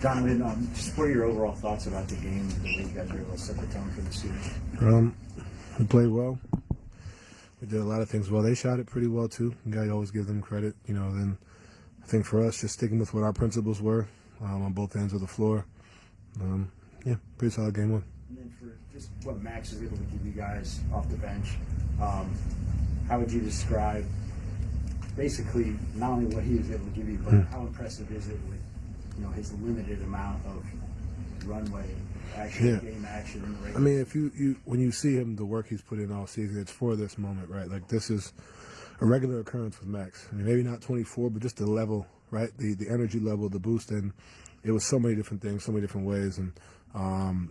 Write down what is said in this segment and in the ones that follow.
Donovan, just what are your overall thoughts about the game and the way you guys were able to set the tone for the series? We played well. We did a lot of things well. They shot it pretty well too. You gotta always give them credit. Then I think for us, just sticking with what our principles were on both ends of the floor. Pretty solid game one. And then for just what Max is able to give you guys off the bench, how would you describe basically not only what he was able to give you, but how impressive is it with his limited amount of runway action, game action in the regular? I mean, if you when you see him, the work he's put in all season, it's for this moment, right? Like this is a regular occurrence with Max. I mean, maybe not 24, but just the level, right? The energy level, the boost, and it was so many different things, so many different ways, and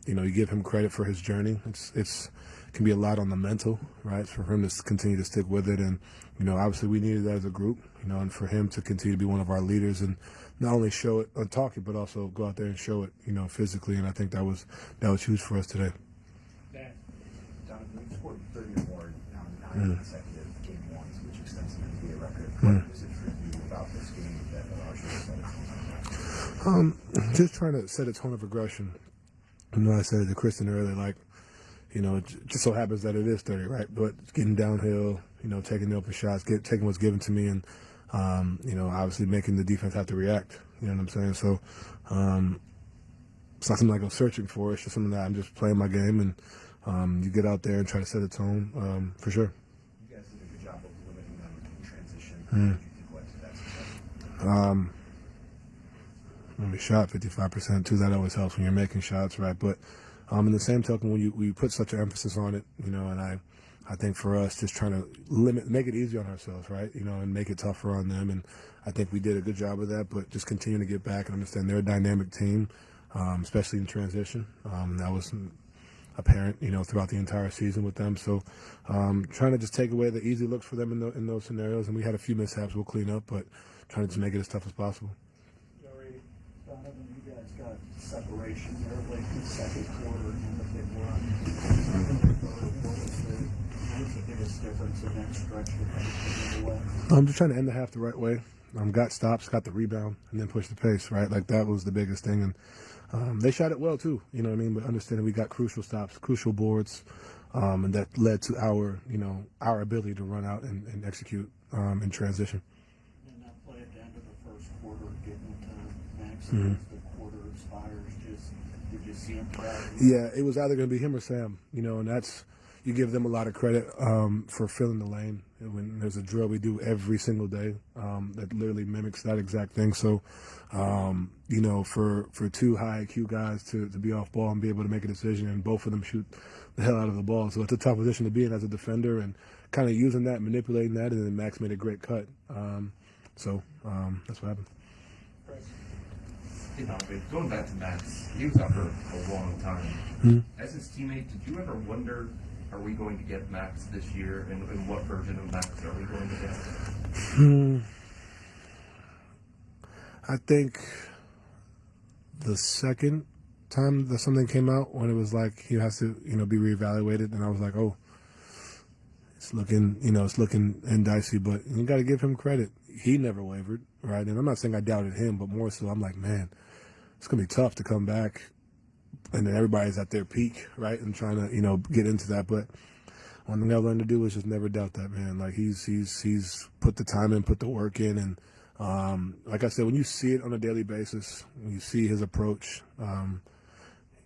you give him credit for his journey. It can be a lot on the mental, right? For him to continue to stick with it, and obviously we needed that as a group, and for him to continue to be one of our leaders and not only show it on talking, but also go out there and show it, physically. And I think that was huge for us today. Donovan, you scored 30 or more now in 9 consecutive game ones, which extends the NBA record. What is it for you about this game that allows you to set a tone like that? Just trying to set a tone of aggression. I said it to Kristen earlier, it just so happens that it is 30, right? But getting downhill, taking the open shots, taking what's given to me, and obviously making the defense have to react. You know what I'm saying? So it's not something I go searching for. It's just something that I'm just playing my game, and you get out there and try to set a tone, for sure. You guys did a good job of limiting them in transition. What did you think led to that success? When we shot 55% too, that always helps when you're making shots, right? But in the same token, when we put such an emphasis on it, and I think for us, just trying to make it easy on ourselves, right? And make it tougher on them. And I think we did a good job of that, but just continue to get back and understand they're a dynamic team, especially in transition. That was apparent, throughout the entire season with them. So trying to just take away the easy looks for them in those scenarios. And we had a few mishaps we'll clean up, but trying to just make it as tough as possible. Donovan, you guys got separation there late in the second quarter and the big run. What was the biggest difference in that stretch with the way? I'm just trying to end the half the right way. Got stops, got the rebound, and then push the pace, right? Like that was the biggest thing. And they shot it well too, But understanding we got crucial stops, crucial boards, and that led to our ability to run out and execute in transition. And that play at the end of the first quarter, getting into Max as the quarter expires, did you see him try? Yeah, it was either going to be him or Sam, and that's, you give them a lot of credit for filling the lane. When there's a drill we do every single day that literally mimics that exact thing. So, for two high IQ guys to be off ball and be able to make a decision, and both of them shoot the hell out of the ball. So it's a tough position to be in as a defender, and kind of using that, manipulating that, and then Max made a great cut. So that's what happened. Going back to Max, he was out for a long time. As his teammate, did you ever wonder, are we going to get Max this year, and what version of Max are we going to get? I think the second time that something came out, when it was like he has to, be reevaluated, and I was like, oh, it's looking dicey, but you got to give him credit. He never wavered, right? And I'm not saying I doubted him, but more so I'm like, man, it's going to be tough to come back, and then everybody's at their peak, right, and trying to, get into that. But one thing I learned to do is just never doubt that, man. Like, he's put the time in, put the work in, and like I said, when you see it on a daily basis, when you see his approach,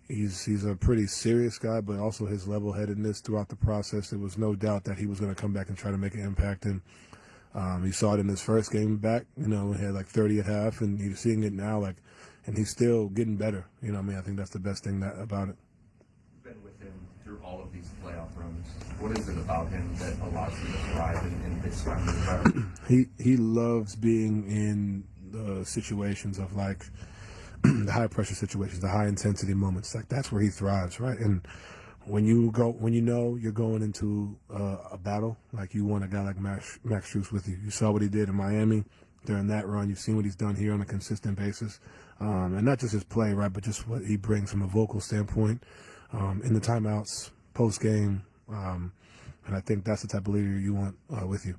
he's a pretty serious guy, but also his level-headedness throughout the process. There was no doubt that he was going to come back and try to make an impact, and you saw it in his first game back. He had like 30 at half, and you're seeing it now, and he's still getting better. I think that's the best thing about it. You've been with him through all of these playoff runs. What is it about him that allows him to thrive in this kind of environment? He loves being in the situations of the high pressure situations, the high intensity moments. Like that's where he thrives, right? And when you're going into a battle, like you want a guy like Max Strus with you. You saw what he did in Miami during that run. You've seen what he's done here on a consistent basis, and not just his play, right, but just what he brings from a vocal standpoint in the timeouts, post game, and I think that's the type of leader you want with you.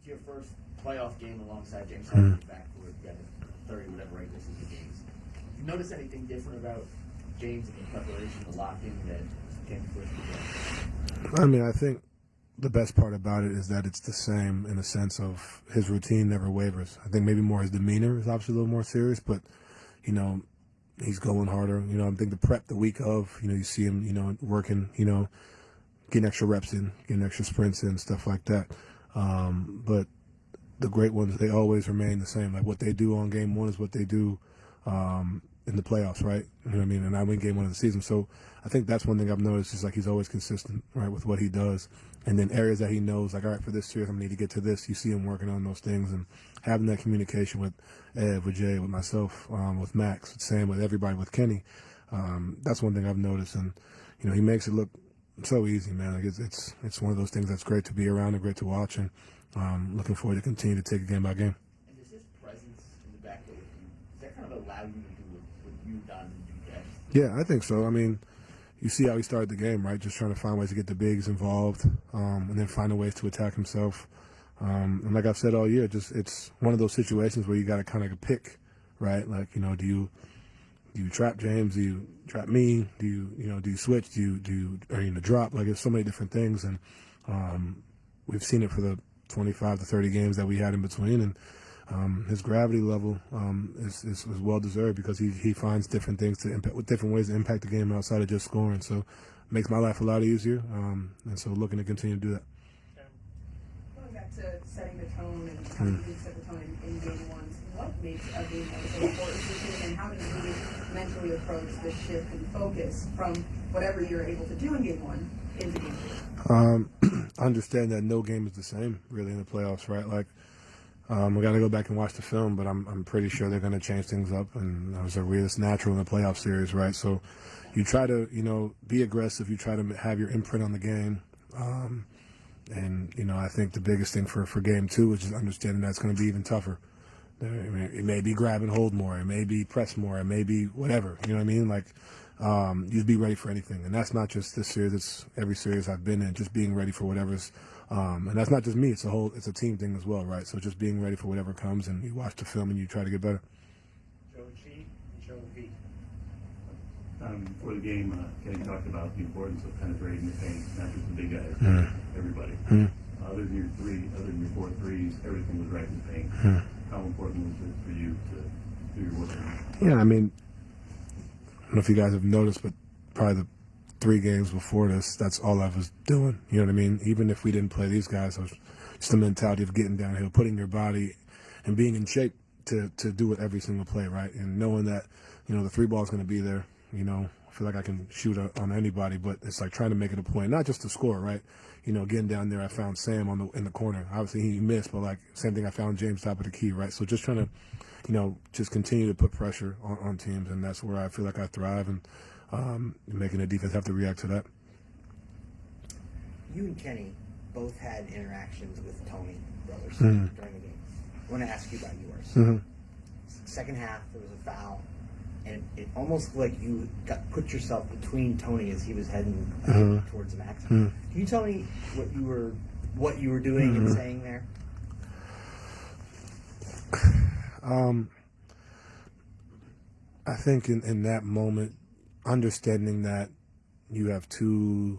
Your first playoff game alongside James Harden backcourt. You got 30 whatever regular season games. You notice anything different about James in preparation to lock in that came first again? I mean, I think the best part about it is that it's the same in the sense of his routine never wavers. I think maybe more his demeanor is obviously a little more serious, but, you know, he's going harder. You know, I think the prep the week of, you know, you see him, you know, working, you know, getting extra reps in, getting extra sprints in, stuff like that. But the great ones, they always remain the same. Like what they do on game one is what they do in the playoffs, right? You know what I mean? And I win game one of the season. So I think that's one thing I've noticed is like he's always consistent, right, with what he does. And then areas that he knows, like, all right, for this series, I'm going to need to get to this. You see him working on those things and having that communication with Ed, with Jay, with myself, with Max, same with everybody, with Kenny. That's one thing I've noticed. And, you know, he makes it look so easy, man. Like it's one of those things that's great to be around and great to watch. And looking forward to continue to take it game by game. And does his presence in the backcourt with you, does that kind of allow you to do what you've done and do best? Yeah, I think so. I mean, you see how he started the game, right? Just trying to find ways to get the bigs involved, and then finding ways to attack himself. And like I've said all year, just it's one of those situations where you got to kind of pick, right? Like, you know, do you trap James? Do you trap me? Do you switch? Are you in the drop? Like, there's so many different things, and we've seen it for the 25 to 30 games that we had in between, and his gravity level is well deserved because he finds different things to impact, with different ways to impact the game outside of just scoring. So it makes my life a lot easier, and so looking to continue to do that. Going back to setting the tone and how you set the tone in game ones, what makes a game one so important for you, and how did you mentally approach the shift and focus from whatever you're able to do in game one into game two? Understand that no game is the same, really, in the playoffs, right? Like, we got to go back and watch the film, but I'm pretty sure they're going to change things up, and it's natural in the playoff series, right? So you try to, you know, be aggressive. You try to have your imprint on the game, and, you know, I think the biggest thing for game two is just understanding that it's going to be even tougher. It may be grab and hold more. It may be press more. It may be whatever. You know what I mean? Like, you be ready for anything. And that's not just this series. It's every series I've been in, just being ready for whatever's. And that's not just me. It's a team thing as well, right? So just being ready for whatever comes, and you watch the film and you try to get better. Joe G and Joe V. Before the game, Kenny talked about the importance of penetrating the paint, not just the big guys, everybody. Other than your 4 threes, everything was right in the paint. How important was it for you to do your work? Yeah, I mean, I don't know if you guys have noticed, but probably the 3 games before this, that's all I was doing. You know what I mean? Even if we didn't play these guys, it was just the mentality of getting downhill, putting your body and being in shape to do it every single play, right? And knowing that, you know, the 3 ball is going to be there. You know, I feel like I can shoot on anybody, but it's like trying to make it a point, not just to score, right? You know, getting down there, I found Sam in the corner. Obviously, he missed, but like same thing, I found James top of the key, right? So just trying to, you know, just continue to put pressure on teams, and that's where I feel like I thrive, and making the defense have to react to that. You and Kenny both had interactions with Tony brothers during the game. I want to ask you about yours. Second half, there was a foul, and it almost looked like you put yourself between Tony as he was heading towards Max. Can you tell me what you were doing and saying there? I think in that moment, understanding that you have 2,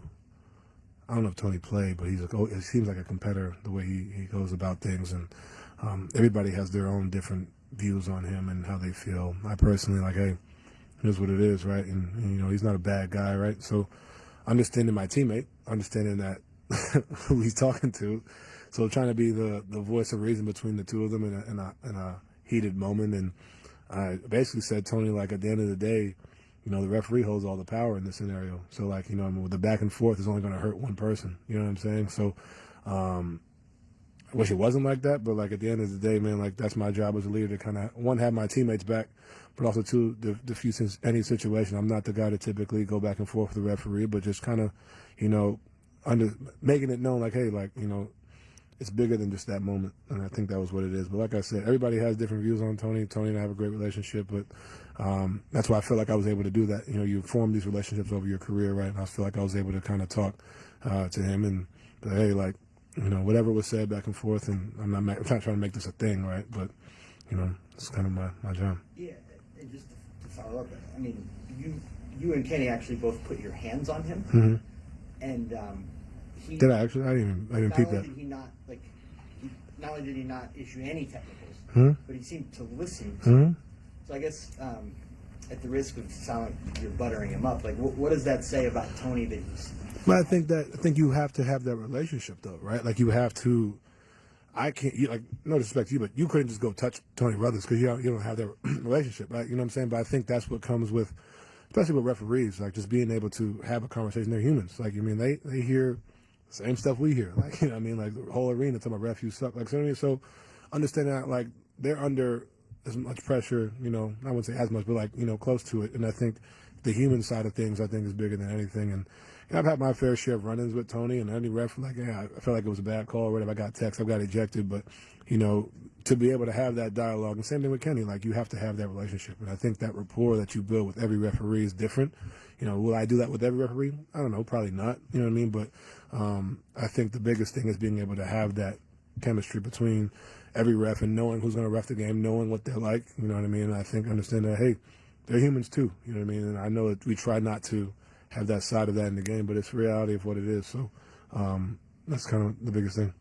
I don't know if Tony played, but it seems like a competitor the way he goes about things, and everybody has their own different views on him and how they feel. I personally like, hey, here's what it is, right? And you know, he's not a bad guy, right? So understanding my teammate, understanding that who he's talking to, so trying to be the voice of reason between the two of them in a heated moment. And I basically said, Tony, like, at the end of the day, you know, the referee holds all the power in this scenario. So, like, you know, I mean, with the back and forth is only going to hurt one person. You know what I'm saying? So, I wish it wasn't like that, but, like, at the end of the day, man, like, that's my job as a leader to kind of, one, have my teammates back, but also, 2, diffuse any situation. I'm not the guy to typically go back and forth with the referee, but just kind of, you know, making it known, like, hey, like, you know, it's bigger than just that moment, and I think that was what it is. But like I said, everybody has different views on Tony. Tony and I have a great relationship, but that's why I feel like I was able to do that. You know, you form these relationships over your career, right? And I feel like I was able to kind of talk to him and, hey, like, whatever was said back and forth, and I'm not trying to make this a thing, right? But it's kind of my job. Yeah, and just to follow up, I mean, you and Kenny actually both put your hands on him, Mm-hmm. and he Did I actually? I didn't peep that. Not only did he not issue any technicals, Hmm? but he seemed to listen. Hmm? So I guess, at the risk of sounding like you're buttering him up, like what does that say about Tony that he's? But I think you have to have that relationship, though, right? Like you have to. I can't. No disrespect to you, but you couldn't just go touch Tony Brothers because you don't have that relationship, right? You know what I'm saying? But I think that's what comes with, especially with referees, like just being able to have a conversation. They're humans. Like, I mean, they hear the same stuff we hear. Like, you know what I mean? Like the whole arena talking about ref, you suck. Like, so, so understanding that, like, they're under as much pressure, I wouldn't say as much, but like, close to it. And I think the human side of things, I think, is bigger than anything. And I've had my fair share of run-ins with Tony, and any ref, like, yeah, I felt like it was a bad call or whatever. I got text, I got ejected, but, to be able to have that dialogue, and same thing with Kenny, like, you have to have that relationship. And I think that rapport that you build with every referee is different. Will I do that with every referee? I don't know, probably not, you know what I mean? But I think the biggest thing is being able to have that chemistry between every ref and knowing who's going to ref the game, knowing what they're like, you know what I mean? And I think understand that, hey, they're humans too, you know what I mean? And I know that we try not to have that side of that in the game, but it's reality of what it is. So that's kind of the biggest thing.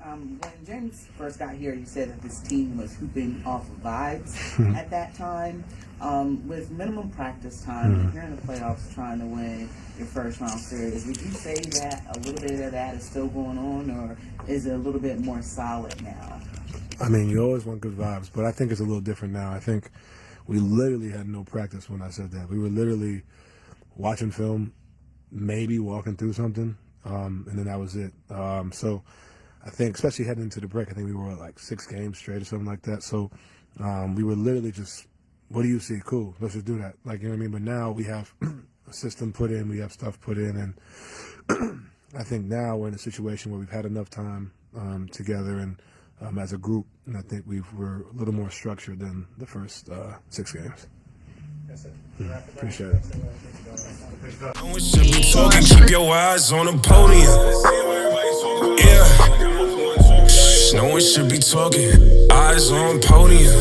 When James first got here, you said that this team was hooping off of vibes at that time. With minimum practice time, and you're in the playoffs trying to win your first round series, would you say that a little bit of that is still going on, or is it a little bit more solid now? I mean, you always want good vibes, but I think it's a little different now. I think we literally had no practice when I said that. We were literally watching film, maybe walking through something, and then that was it. So I think, especially heading into the break, I think we were like 6 games straight or something like that. So we were literally just, what do you see? Cool, let's just do that. Like, you know what I mean? But now we have a system put in, we have stuff put in, and I think now we're in a situation where we've had enough time together and as a group, and I think we're a little more structured than the first 6 games. Appreciate it. No one should be talking, keep your eyes on the podium. Yeah. No one should be talking, eyes on podium.